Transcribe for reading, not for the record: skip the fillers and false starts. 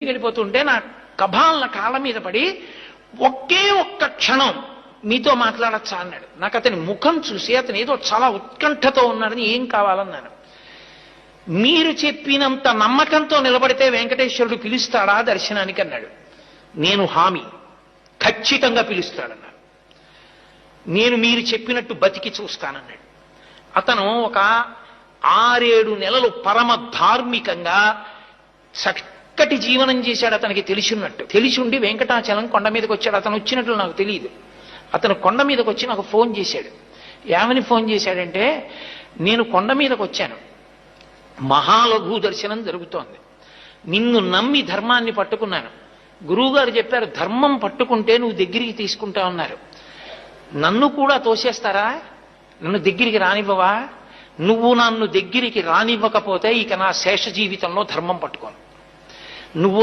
ఇంటికి వెళ్ళిపోతుంటే నా కబాలన కాళ్ళ మీద పడి ఒకే ఒక్క క్షణం మీతో మాట్లాడచ్చా అన్నాడు. నాకు అతని ముఖం చూసి అతను ఏదో చాలా ఉత్కంఠతో ఉన్నాడని, ఏం కావాలన్నాను. మీరు చెప్పినంత నమ్మకంతో నిలబడితే వెంకటేశ్వరుడు పిలుస్తాడా దర్శనానికి అన్నాడు. నేను హామీ, ఖచ్చితంగా పిలుస్తాడన్నాడు. నేను మీరు చెప్పినట్టు బతికి చూస్తానన్నాడు. అతను ఒక 6-7 నెలలు పరమ ధార్మికంగా చక్కటి జీవనం చేశాడు. అతనికి తెలిసినట్టు తెలిసిండి వెంకటాచలం కొండ మీదకి వచ్చాడు. అతను వచ్చినట్లు నాకు తెలియదు. అతను కొండ మీదకి వచ్చి నాకు ఫోన్ చేశాడు. ఏమని ఫోన్ చేశాడంటే, నేను కొండ మీదకి వచ్చాను, మహాలఘు దర్శనం జరుగుతోంది, నిన్ను నమ్మి ధర్మాన్ని పట్టుకున్నాను, గురువుగారు చెప్పారు ధర్మం పట్టుకుంటే నువ్వు దగ్గరికి తీసుకుంటా ఉన్నారు, నన్ను కూడా తోసేస్తారా, నన్ను దగ్గరికి రానివ్వవా, నువ్వు నన్ను దగ్గరికి రానివ్వకపోతే ఇక నా శేష జీవితంలో ధర్మం పట్టుకోను, నువ్వు